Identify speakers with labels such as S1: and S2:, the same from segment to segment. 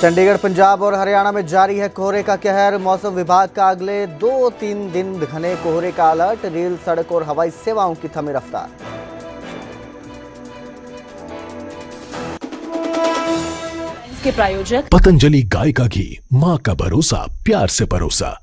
S1: चंडीगढ़, पंजाब और हरियाणा में जारी है कोहरे का कहर। मौसम विभाग का अगले 2-3 दिन घने कोहरे का अलर्ट। रेल, सड़क और हवाई सेवाओं की थमी रफ्तार।
S2: के प्रायोजक
S3: पतंजलि गाय का घी, मां का भरोसा, प्यार से परोसा।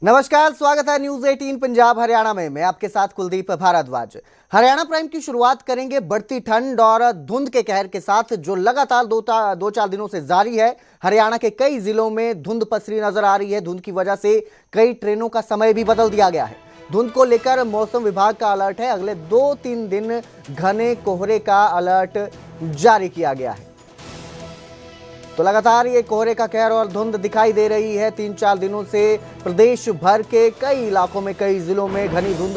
S1: नमस्कार, स्वागत है न्यूज 18 पंजाब हरियाणा में। मैं आपके साथ कुलदीप भारद्वाज। हरियाणा प्राइम की शुरुआत करेंगे बढ़ती ठंड और धुंध के कहर के साथ, जो लगातार 2-4 दिनों से जारी है। हरियाणा के कई जिलों में धुंध पसरी नजर आ रही है। धुंध की वजह से कई ट्रेनों का समय भी बदल दिया गया है। धुंध को लेकर मौसम विभाग का अलर्ट है। अगले 2-3 दिन घने कोहरे का अलर्ट जारी किया गया है। तो लगातार ये कोहरे का कहर और धुंध दिखाई दे रही है। 3-4 दिनों से प्रदेश भर के कई इलाकों में, कई जिलों में घनी धुंध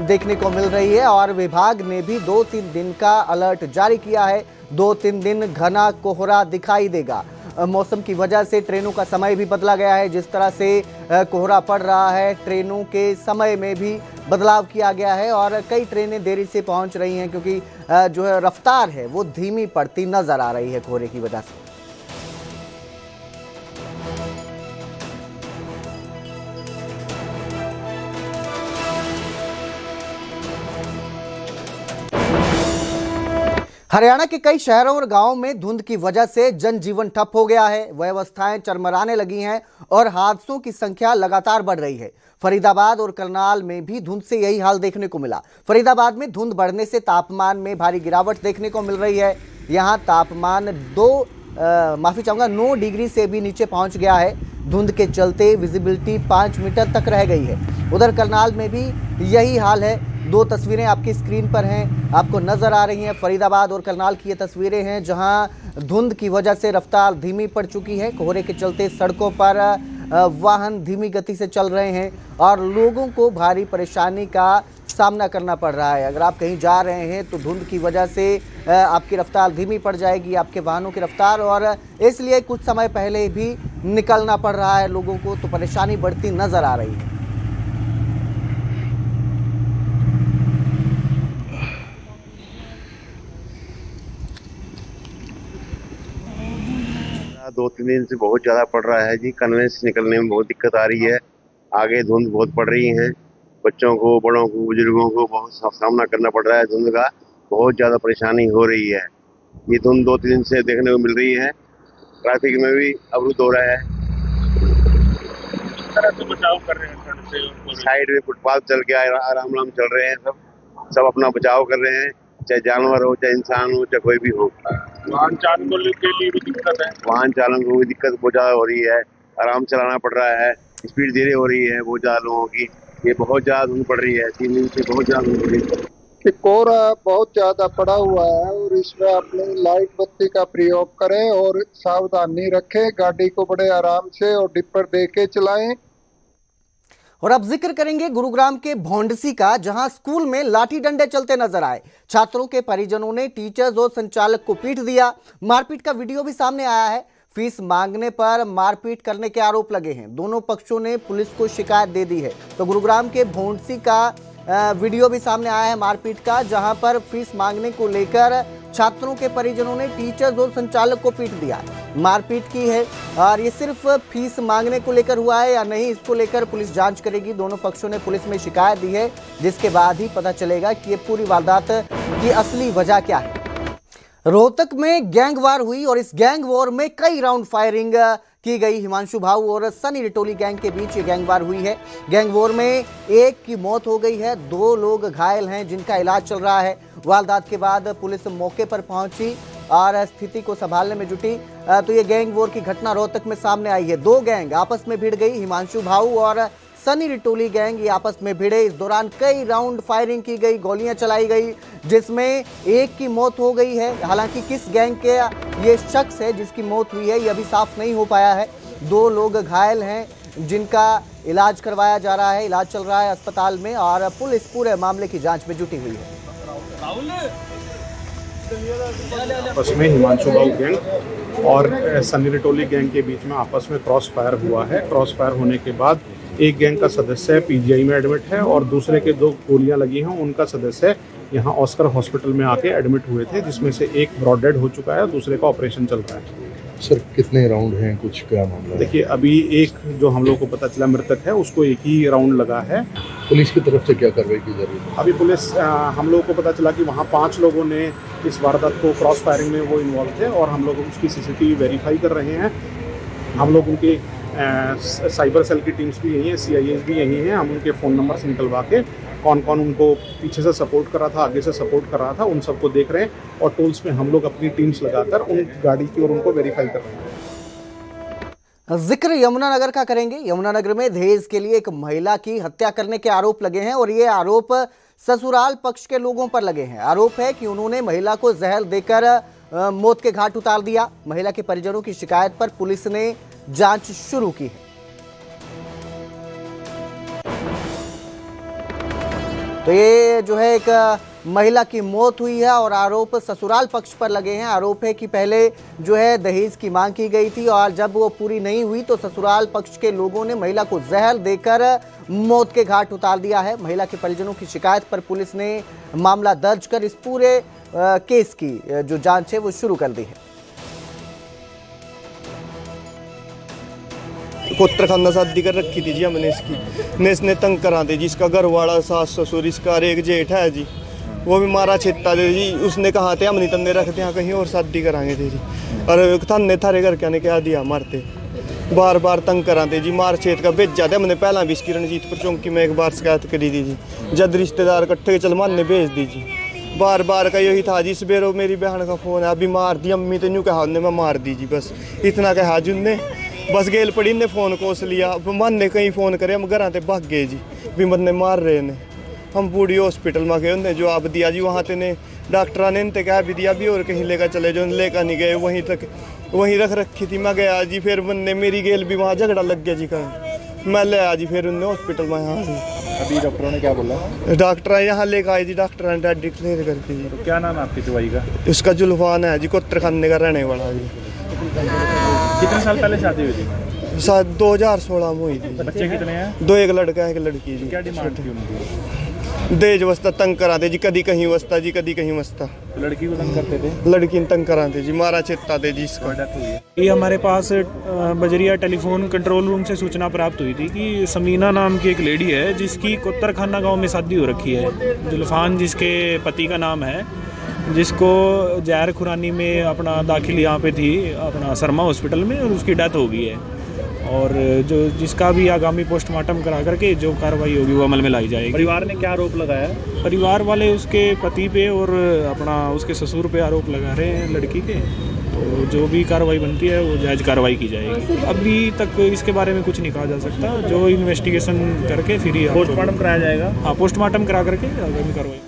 S1: देखने को मिल रही है और विभाग ने भी 2-3 दिन का अलर्ट जारी किया है। 2-3 दिन घना कोहरा दिखाई देगा। मौसम की वजह से ट्रेनों का समय भी बदला गया है। जिस तरह से कोहरा पड़ रहा है, ट्रेनों के समय में भी बदलाव किया गया है और कई ट्रेनें देरी से पहुंच रही हैं, क्योंकि जो है रफ्तार है वो धीमी पड़ती नजर आ रही है कोहरे की वजह से। हरियाणा के कई शहरों और गांवों में धुंध की वजह से जनजीवन ठप हो गया है। व्यवस्थाएं चरमराने लगी हैं और हादसों की संख्या लगातार बढ़ रही है। फरीदाबाद और करनाल में भी धुंध से यही हाल देखने को मिला। फरीदाबाद में धुंध बढ़ने से तापमान में भारी गिरावट देखने को मिल रही है। यहां तापमान 9 डिग्री से भी नीचे पहुंच गया है। धुंध के चलते विजिबिलिटी 5 मीटर तक रह गई है। उधर करनाल में भी यही हाल है। 2 तस्वीरें आपकी स्क्रीन पर हैं, आपको नजर आ रही हैं। फरीदाबाद और करनाल की ये तस्वीरें हैं, जहां धुंध की वजह से रफ्तार धीमी पड़ चुकी है। कोहरे के चलते सड़कों पर वाहन धीमी गति से चल रहे हैं और लोगों को भारी परेशानी का सामना करना पड़ रहा है। अगर आप कहीं जा रहे हैं तो धुंध की वजह से आपकी रफ्तार धीमी पड़ जाएगी, आपके वाहनों की रफ्तार, और इसलिए कुछ समय पहले भी निकलना पड़ रहा है लोगों को। तो परेशानी बढ़ती नजर आ रही है।
S4: 2-3 दिन से बहुत ज़्यादा पड़ रहा है जी। कन्वेंस निकलने में बहुत दिक्कत आ रही है। आगे धुंध बहुत पड़ रही है। बच्चों को, बड़ों को, बुजुर्गों को बहुत सामना करना पड़ रहा है। धुंध का बहुत ज़्यादा परेशानी हो रही है। ये धुंध 2-3 दिन से देखने को मिल रही है। ट्रैफिक में भी अवरुद्ध हो रहा है।
S5: तरह से बचाव कर रहे हैं ठंड से।
S4: साइड में फुटपाथ चल के आराम चल रहे हैं। सब अपना बचाव कर रहे हैं, चाहे जानवर हो, चाहे इंसान हो, चाहे कोई भी हो।
S5: वाहन चालकों के लिए भी दिक्कत है।
S4: वाहन चालकों को भी दिक्कत बहुत ज्यादा हो रही है। आराम चलाना पड़ रहा है। स्पीड धीरे हो रही है बहुत ज्यादा लोगों की। ये बहुत ज्यादा धुंध पड़ रही है। 3 दिन से बहुत ज्यादा धुंध पड़ रही है।
S6: कोहरा बहुत ज्यादा पड़ा हुआ है और इसमें अपनी लाइट बत्ती का प्रयोग करें और सावधानी रखें। गाड़ी को बड़े आराम से और डिपर दे के चलाएं।
S1: और अब जिक्र करेंगे गुरुग्राम के भोंडसी का, जहां स्कूल में लाठी डंडे चलते नजर आए। छात्रों के परिजनों ने टीचर्स और संचालक को पीट दिया। मारपीट का वीडियो भी सामने आया है। फीस मांगने पर मारपीट करने के आरोप लगे हैं। दोनों पक्षों ने पुलिस को शिकायत दे दी है। तो गुरुग्राम के भोंडसी का वीडियो भी सामने आया है मारपीट का, जहां पर फीस मांगने को लेकर छात्रों के परिजनों ने टीचर्स और संचालक को पीट दिया, मारपीट की है। और ये सिर्फ फीस मांगने को लेकर हुआ है या नहीं, इसको लेकर पुलिस जांच करेगी। दोनों पक्षों ने पुलिस में शिकायत दी है, जिसके बाद ही पता चलेगा कि ये पूरी वारदात की असली वजह क्या है। रोहतक में गैंगवार हुई और इस गैंग वॉर में कई राउंड फायरिंग की गई। हिमांशु भाऊ और सनी रिटोली गैंग के बीच ये गैंगवार हुई है। गैंग वॉर में एक की मौत हो गई है, 2 लोग घायल हैं जिनका इलाज चल रहा है। वारदात के बाद पुलिस मौके पर पहुंची और स्थिति को संभालने में जुटी। तो ये गैंग वॉर की घटना रोहतक में सामने आई है। 2 गैंग आपस में भिड़ गई। हिमांशु भाऊ और सनी रिटोली गैंग ये आपस में भिड़े। इस दौरान कई राउंड फायरिंग की गई, गोलियां चलाई गई, जिसमें एक की मौत हो गई है। हालांकि किस गैंग के ये शख्स है जिसकी मौत हुई है, ये अभी साफ नहीं हो पाया है। 2 लोग घायल हैं जिनका इलाज करवाया जा रहा है, इलाज चल रहा है अस्पताल में और पुलिस पूरे मामले की जांच में जुटी हुई है।
S7: आपस में हिमांशु भाऊ गैंग और सनी रिटोली गैंग के बीच में आपस में क्रॉस फायर हुआ है। क्रॉस फायर होने के बाद एक गैंग का सदस्य पीजीआई में एडमिट है और दूसरे के 2 गोलियां लगी हैं, उनका सदस्य यहाँ ऑस्कर हॉस्पिटल में आके एडमिट हुए थे, जिसमें से एक ब्रॉड डेड हो चुका है और दूसरे का ऑपरेशन चल रहा है।
S8: सर कितने राउंड हैं, कुछ क्या मामला है?
S7: देखिए, अभी एक जो हम लोग को पता चला मृतक है, उसको एक ही राउंड लगा है।
S8: पुलिस की तरफ से क्या कार्रवाई की जा रही है?
S7: अभी पुलिस हम लोगों को पता चला कि वहाँ 5 लोगों ने इस वारदात को क्रॉस फायरिंग में वो इन्वॉल्व थे और हम लोग उसकी सीसीटीवी वेरीफाई कर रहे हैं। हम लोग उनके साइबर सेल की टीम्स भी यही हैं, CIAs भी यही हैं। हम उनके फ़ोन नंबर से निकलवा के कौन कौन उनको पीछे से सपोर्ट कर रहा था, आगे से सपोर्ट कर रहा था, उन सबको देख रहे हैं और टोल्स में हम लोग अपनी टीम्स लगाकर उन गाड़ी की और उनको वेरीफाई कर रहे हैं।
S1: जिक्र यमुनानगर का करेंगे। यमुनानगर में दहेज के लिए एक महिला की हत्या करने के आरोप लगे हैं और ये आरोप ससुराल पक्ष के लोगों पर लगे हैं। आरोप है कि उन्होंने महिला को जहर देकर मौत के घाट उतार दिया। महिला के परिजनों की शिकायत पर पुलिस ने जांच शुरू की है। तो ये जो है एक महिला की मौत हुई है और आरोप ससुराल पक्ष पर लगे हैं। आरोप है कि पहले जो है दहेज की मांग की गई थी और जब वो पूरी नहीं हुई तो ससुराल पक्ष के लोगों ने महिला को जहर देकर मौत के घाट उतार दिया है। महिला के परिजनों की शिकायत पर पुलिस ने मामला दर्ज कर इस पूरे केस की जो जांच है वो शुरू कर दी है।
S9: कोत्रखाना शादी कर रखी थी जी हमने इसने तंग करा दे जी। इसका घर वाला, सास ससुर, इसका एक जेठ है जी, वो भी मारा छेता दे जी। उसने कहा थे हम नहीं तंदे रखते हैं, कहीं और शादी कराएंगे थे जी। और थाने थारे घर क्या ने क्या दिया, मारते बार बार तंग कराते जी। मार छेत का भेजा थे हमने, पहला भी इसकी रणजीतपुर चौंकी में एक बार शिकायत करी थी जी। जब रिश्तेदार इकट्ठे चल मारने भेज दी जी। बार बार का यही था जी। सवेरो मेरी बहन का फोन है, अभी मार दी अम्मी, तो यूँ कहा मैं मार दी जी, बस इतना कहा जी उनने। बस गेल पड़ी ने फोन कोस लिया, मन ने कहीं फोन करे, हम घर आते भाग गए जी, भी मन ने मार रहे ने। हम पूरी हॉस्पिटल में गए, उन्हें जवाब दिया जी। वहाँ ते ने डॉक्टरा ने इनते कहा भी दिया भी और कहीं लेकर चले जो, लेकर नहीं गए, वहीं तक वहीं रख रखी थी। मैं गया जी, फिर मन ने मेरी गेल भी वहाँ झगड़ा लग गया जी का। मैं ले आया जी, फिर उन्हें हॉस्पिटल में यहाँ से।
S8: अभी डॉक्टरों ने क्या बोला?
S9: डॉक्टर यहाँ लेकर आए जी, डॉक्टर ने डेड डिक्लेयर करके जी।
S8: तो क्या नाम है आपकी दवाई का?
S9: उसका जुल्फान है जी, कोत्रखाने का रहने वाला जी।
S8: कितने साल पहले शादी हुई थी?
S9: शायद 2016 में हुई थी।
S8: बच्चे कितने हैं?
S9: 2, एक लड़का है एक लड़की जी।
S8: क्या डिमांड थी उनकी?
S9: दहेज वस्ता तंग कराते जी, कभी कहीं वस्ता जी, कभी कहीं वस्ता।
S8: तो लड़की को तंग करते थे?
S9: लड़की ने तंग कराते जी, मारा चेता दे जी। इसका
S8: डेथ हुई है।
S5: ये हमारे पास बजरिया टेलीफोन कंट्रोल रूम से सूचना प्राप्त हुई थी कि समीना नाम की एक लेडी है जिसकी कोत्तरखाना गांव में शादी हो रखी है। जुल्फान जिसके पति का नाम है, जिसको जहर खुरानी में अपना दाखिल यहाँ पे थी अपना शर्मा हॉस्पिटल में, और उसकी डेथ हो गई है। और जो जिसका भी आगामी पोस्टमार्टम करा करके जो कार्रवाई होगी वो अमल में लाई जाएगी।
S8: परिवार ने क्या आरोप लगाया?
S5: परिवार वाले उसके पति पे और अपना उसके ससुर पे आरोप लगा रहे हैं लड़की के। तो जो भी कार्रवाई बनती है वो जायज़ कार्रवाई की जाएगी। अभी तक इसके बारे में कुछ नहीं कहा जा सकता, जो इन्वेस्टिगेशन करके फिर ही
S8: पोस्टमार्टम कराया जाएगा।
S5: हाँ, पोस्टमार्टम करा करके आगामी कार्रवाई।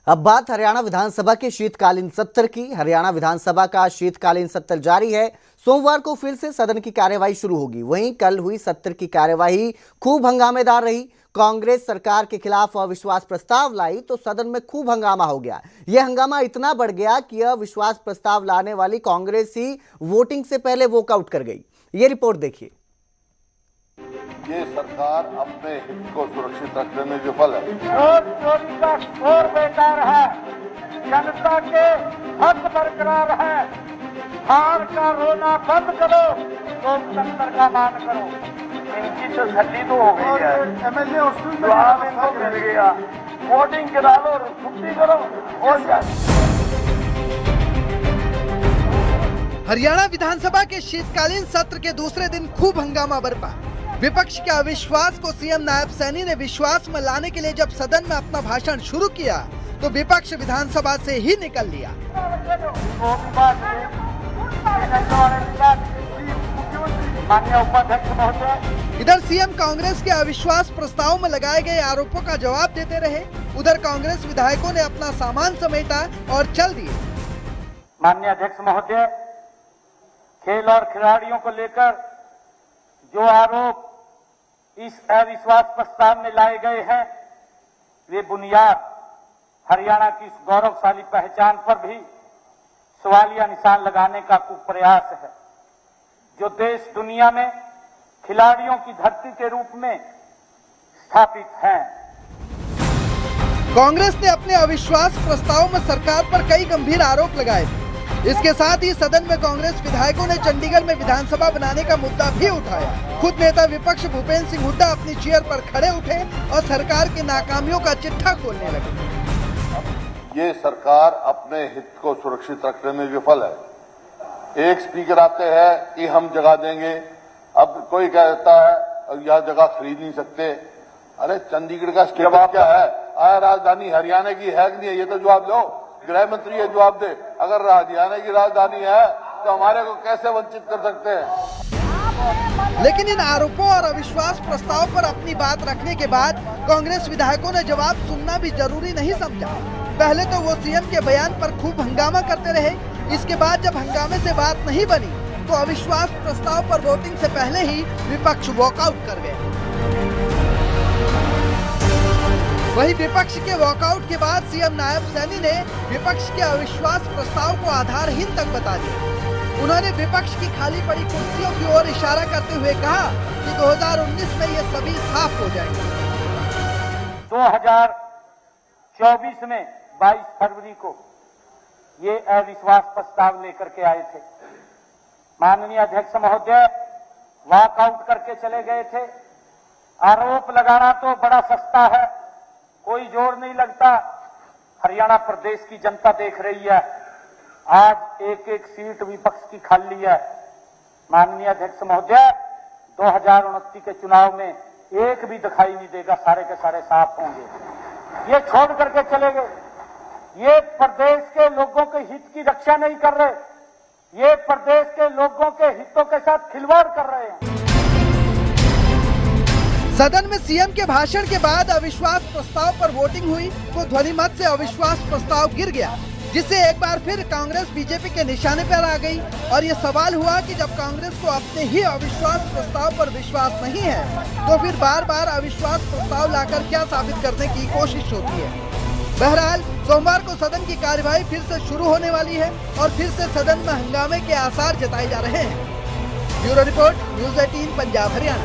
S1: अब बात हरियाणा विधानसभा के शीतकालीन सत्र की। हरियाणा विधानसभा का शीतकालीन सत्र जारी है। सोमवार को फिर से सदन की कार्यवाही शुरू होगी। वहीं कल हुई सत्र की कार्यवाही खूब हंगामेदार रही। कांग्रेस सरकार के खिलाफ अविश्वास प्रस्ताव लाई तो सदन में खूब हंगामा हो गया। यह हंगामा इतना बढ़ गया कि अविश्वास प्रस्ताव लाने वाली कांग्रेस ही वोटिंग से पहले वॉकआउट कर गई। ये रिपोर्ट देखिए।
S10: ये सरकार अपने हित को सुरक्षित रखने में विफल है।
S11: चोरी का शोर बेकार है, जनता के हक बरकरार है। हार का रोना बंद करो, लोकतंत्र का मान करो। इनकी तो छली तो हो गई है, एमएलए इनको मिल गया, वोटिंग गिरा लो, छुट्टी करो और क्या।
S12: हरियाणा विधानसभा के शीतकालीन सत्र के दूसरे दिन खूब हंगामा बरपा। विपक्ष के अविश्वास को सीएम नायब सैनी ने विश्वास में लाने के लिए जब सदन में अपना भाषण शुरू किया तो विपक्ष विधानसभा से ही निकल लिया। इधर सीएम कांग्रेस के अविश्वास प्रस्ताव में लगाए गए आरोपों का जवाब देते रहे। उधर कांग्रेस विधायकों ने अपना सामान समेटा और चल दिए।
S11: माननीय अध्यक्ष महोदय, खेल और खिलाड़ियों को लेकर जो आरोप इस अविश्वास प्रस्ताव में लाए गए हैं, वे बुनियाद हरियाणा की इस गौरवशाली पहचान पर भी सवालिया निशान लगाने का कुप्रयास है। जो देश दुनिया में खिलाड़ियों की धरती के रूप में स्थापित हैं।
S12: कांग्रेस ने अपने अविश्वास प्रस्ताव में सरकार पर कई गंभीर आरोप लगाए। इसके साथ ही सदन में कांग्रेस विधायकों ने चंडीगढ़ में विधानसभा बनाने का मुद्दा भी उठाया। खुद नेता विपक्ष भूपेंद्र सिंह हुड्डा अपनी चेयर पर खड़े उठे और सरकार की नाकामियों का चिट्ठा खोलने लगे।
S10: ये सरकार अपने हित को सुरक्षित रखने में विफल है। एक स्पीकर आते हैं कि हम जगह देंगे, अब कोई कहता है यह जगह खरीद नहीं सकते। अरे चंडीगढ़ का स्टेटस क्या है? राजधानी हरियाणा की है कि नहीं है? ये तो जवाब दो। गृह मंत्री ये जवाब दे। अगर हरियाणा की राजधानी है तो हमारे को कैसे वंचित कर सकते हैं?
S12: लेकिन इन आरोपों और अविश्वास प्रस्ताव पर अपनी बात रखने के बाद कांग्रेस विधायकों ने जवाब सुनना भी जरूरी नहीं समझा। पहले तो वो सीएम के बयान पर खूब हंगामा करते रहे। इसके बाद जब हंगामे से बात नहीं बनी तो अविश्वास प्रस्ताव पर वोटिंग से पहले ही विपक्ष वॉकआउट कर गया। वहीं विपक्ष के वॉकआउट के बाद सीएम नायब सैनी ने विपक्ष के अविश्वास प्रस्ताव को आधारहीन तक बता दिया। उन्होंने विपक्ष की खाली पड़ी कुर्सियों की ओर इशारा करते हुए कहा कि 2019 में ये सभी साफ हो जाएंगे।
S11: 2024 में 22 फरवरी को ये अविश्वास प्रस्ताव लेकर के आए थे। माननीय अध्यक्ष महोदय वॉकआउट करके चले गए थे। आरोप लगाना तो बड़ा सस्ता है, कोई जोर नहीं लगता। हरियाणा प्रदेश की जनता देख रही है, आज एक एक सीट विपक्ष की खाली है। माननीय अध्यक्ष महोदय 2029 के चुनाव में एक भी दिखाई नहीं देगा, सारे के सारे साफ होंगे। ये छोड़ करके चले गए। ये प्रदेश के लोगों के हित की रक्षा नहीं कर रहे, ये प्रदेश के लोगों के हितों के साथ खिलवाड़ कर रहे हैं।
S12: सदन में सीएम के भाषण के बाद अविश्वास प्रस्ताव पर वोटिंग हुई तो ध्वनिमत से अविश्वास प्रस्ताव गिर गया, जिससे एक बार फिर कांग्रेस बीजेपी के निशाने पर आ गई। और ये सवाल हुआ कि जब कांग्रेस को अपने ही अविश्वास प्रस्ताव पर विश्वास नहीं है तो फिर बार बार अविश्वास प्रस्ताव लाकर क्या साबित करने की कोशिश होती है। बहरहाल सोमवार को सदन की कार्यवाही फिर से शुरू होने वाली है और फिर से सदन में हंगामे के आसार जताए जा रहे हैं। Bureau report, news 18 Punjab Haryana.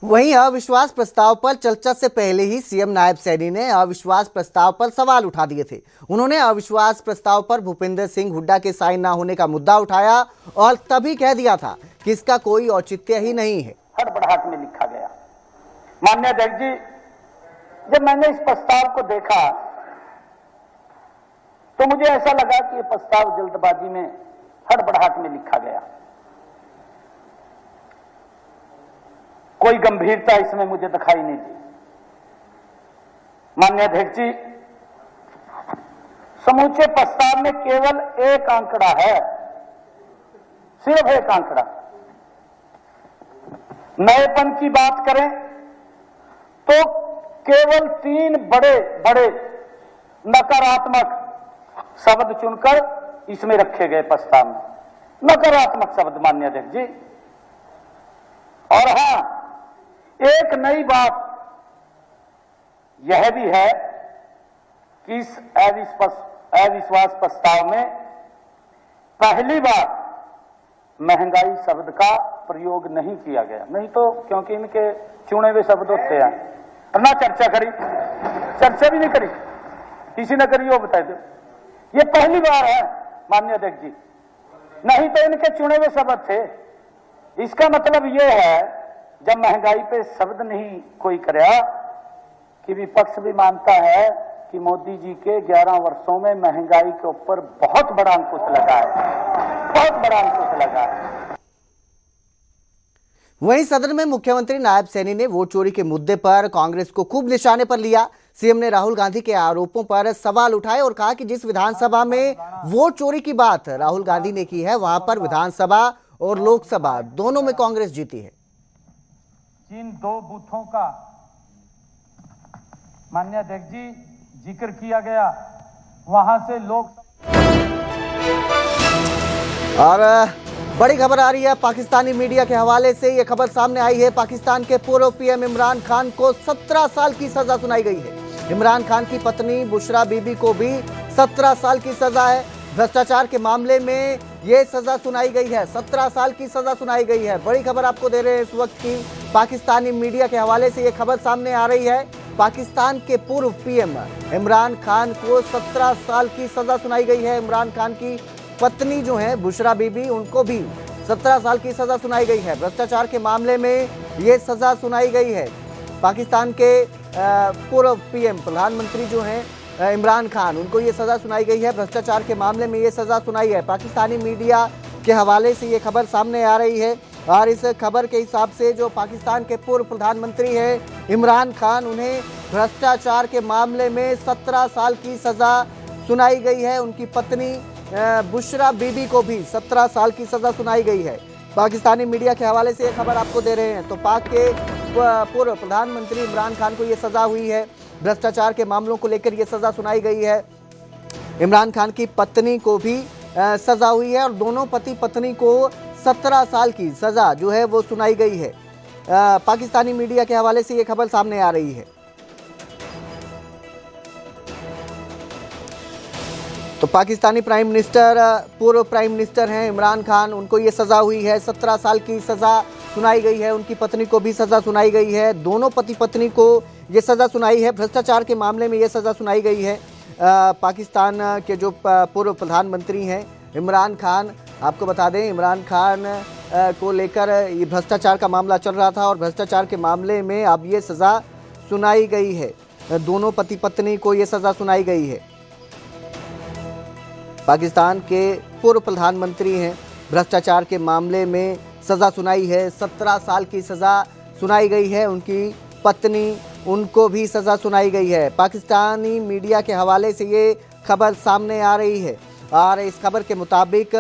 S1: वहीं अविश्वास प्रस्ताव पर चर्चा से पहले ही सीएम नायब सैनी ने अविश्वास प्रस्ताव पर सवाल उठा दिए थे। उन्होंने अविश्वास प्रस्ताव पर भूपेंद्र सिंह हुड्डा के साइन न होने का मुद्दा उठाया और तभी कह दिया था कि इसका कोई औचित्य ही नहीं है।
S11: हड़बड़ाहट में लिखा गया। माननीय अध्यक्ष जी, जब मैंने इस प्रस्ताव को देखा तो मुझे ऐसा लगा कि यह प्रस्ताव जल्दबाजी में हड़बड़ाहट में लिखा गया। कोई गंभीरता इसमें मुझे दिखाई नहीं दी। माननीय अध्यक्ष जी, समूचे प्रस्ताव में केवल एक आंकड़ा है, सिर्फ एक आंकड़ा। नएपन की बात करें तो केवल 3 बड़े बड़े नकारात्मक शब्द चुनकर इसमें रखे गए प्रस्ताव में। नकारात्मक शब्द माननीय अध्यक्ष जी। और हां, एक नई बात यह भी है कि इस अविश्वास प्रस्ताव में पहली बार महंगाई शब्द का प्रयोग नहीं किया गया। नहीं तो क्योंकि इनके चुने हुए शब्द होते हैं, और ना चर्चा भी नहीं करी, किसी ने करी वो बताए दो। ये पहली बार है माननीय अध्यक्ष जी, नहीं तो इनके चुने हुए शब्द थे। इसका मतलब ये है जब महंगाई पे शब्द नहीं कोई कराया कि विपक्ष भी मानता है कि मोदी जी के 11 वर्षों में महंगाई के ऊपर बहुत बड़ा अंकुश लगा है, बहुत बड़ा अंकुश लगा है।
S1: वहीं सदन में मुख्यमंत्री नायब सैनी ने वोट चोरी के मुद्दे पर कांग्रेस को खूब निशाने पर लिया। सीएम ने राहुल गांधी के आरोपों पर सवाल उठाए और कहा कि जिस विधानसभा में वोट चोरी की बात राहुल गांधी ने की है, वहां पर विधानसभा और लोकसभा दोनों में कांग्रेस जीती है।
S11: जिन 2 बूथों का माननीय अध्यक्ष जी जिक्र किया गया, वहां से लोग।
S1: और बड़ी खबर आ रही है पाकिस्तानी मीडिया के हवाले से। यह खबर सामने आई है, पाकिस्तान के पूर्व पीएम इमरान खान को 17 साल की सजा सुनाई गई है। इमरान खान की पत्नी बुशरा बीबी को भी 17 साल की सजा है। भ्रष्टाचार के मामले में ये सजा सुनाई गई है। 17 साल की सजा सुनाई गई है। बड़ी खबर आपको दे रहे हैं इस वक्त की, पाकिस्तानी मीडिया के हवाले से ये खबर सामने आ रही है। पाकिस्तान के पूर्व पीएम इमरान खान को 17 साल की सजा सुनाई गई है। इमरान खान की पत्नी जो है बुशरा बीबी, उनको भी 17 साल की सजा सुनाई गई है। भ्रष्टाचार के मामले में ये सजा सुनाई गई है। पाकिस्तान के पूर्व पीएम प्रधानमंत्री जो हैं इमरान खान, उनको ये सजा सुनाई गई है। भ्रष्टाचार के मामले में ये सजा सुनाई है। पाकिस्तानी मीडिया के हवाले से ये खबर सामने आ रही है और इस खबर के हिसाब से जो पाकिस्तान के पूर्व प्रधानमंत्री हैं इमरान खान, उन्हें भ्रष्टाचार के मामले में 17 साल की सजा सुनाई गई है। उनकी पत्नी बुशरा बीबी को भी 17 साल की सजा सुनाई गई है। पाकिस्तानी मीडिया के हवाले से ये खबर आपको दे रहे हैं। तो पाक के पूर्व प्रधानमंत्री इमरान खान को ये सजा हुई है। भ्रष्टाचार के मामलों को लेकर ये सजा सुनाई गई है। इमरान खान की पत्नी को भी सजा हुई है और दोनों पति पत्नी को 17 साल की सजा जो है वो सुनाई गई है। पाकिस्तानी मीडिया के हवाले से ये खबर सामने आ रही है। तो पाकिस्तानी प्राइम मिनिस्टर, पूर्व प्राइम मिनिस्टर हैं इमरान खान, उनको ये सजा हुई है। 17 साल की सजा सुनाई गई है। उनकी पत्नी को भी सजा सुनाई गई है। दोनों पति पत्नी को ये सजा सुनाई है। भ्रष्टाचार के मामले में ये सजा सुनाई गई है। पाकिस्तान के जो पूर्व प्रधानमंत्री हैं इमरान खान, आपको बता दें इमरान खान को लेकर ये भ्रष्टाचार का मामला चल रहा था और भ्रष्टाचार के मामले में अब ये सज़ा सुनाई गई है। दोनों पति पत्नी को ये सज़ा सुनाई गई है। पाकिस्तान के पूर्व प्रधानमंत्री हैं, भ्रष्टाचार के मामले में सज़ा सुनाई है। 17 साल की सज़ा सुनाई गई है। उनकी पत्नी, उनको भी सज़ा सुनाई गई है। पाकिस्तानी मीडिया के हवाले से ये खबर सामने आ रही है और इस खबर के मुताबिक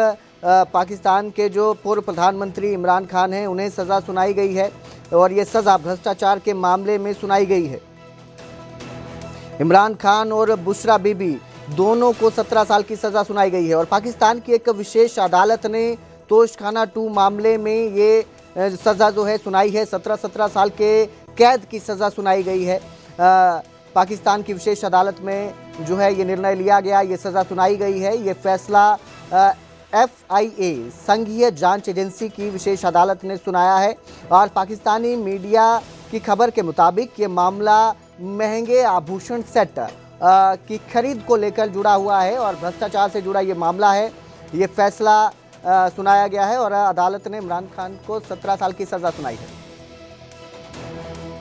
S1: पाकिस्तान के जो पूर्व प्रधानमंत्री इमरान खान हैं, उन्हें सज़ा सुनाई गई है और ये सज़ा भ्रष्टाचार के मामले में सुनाई गई है। इमरान खान और बुशरा बीबी दोनों को 17 साल की सज़ा सुनाई गई है और पाकिस्तान की एक विशेष अदालत ने तोशखाना 2 मामले में ये सज़ा जो है सुनाई है। 17 साल के कैद की सज़ा सुनाई गई है। पाकिस्तान की विशेष अदालत में जो है ये निर्णय लिया गया, ये सज़ा सुनाई गई है। ये फैसला FIA संघीय जांच एजेंसी की विशेष अदालत ने सुनाया है और पाकिस्तानी मीडिया की खबर के मुताबिक ये मामला महंगे आभूषण सेट की खरीद को लेकर जुड़ा हुआ है और भ्रष्टाचार से जुड़ा ये मामला है। ये फैसला सुनाया गया है और अदालत ने इमरान खान को 17 साल की सज़ा सुनाई है।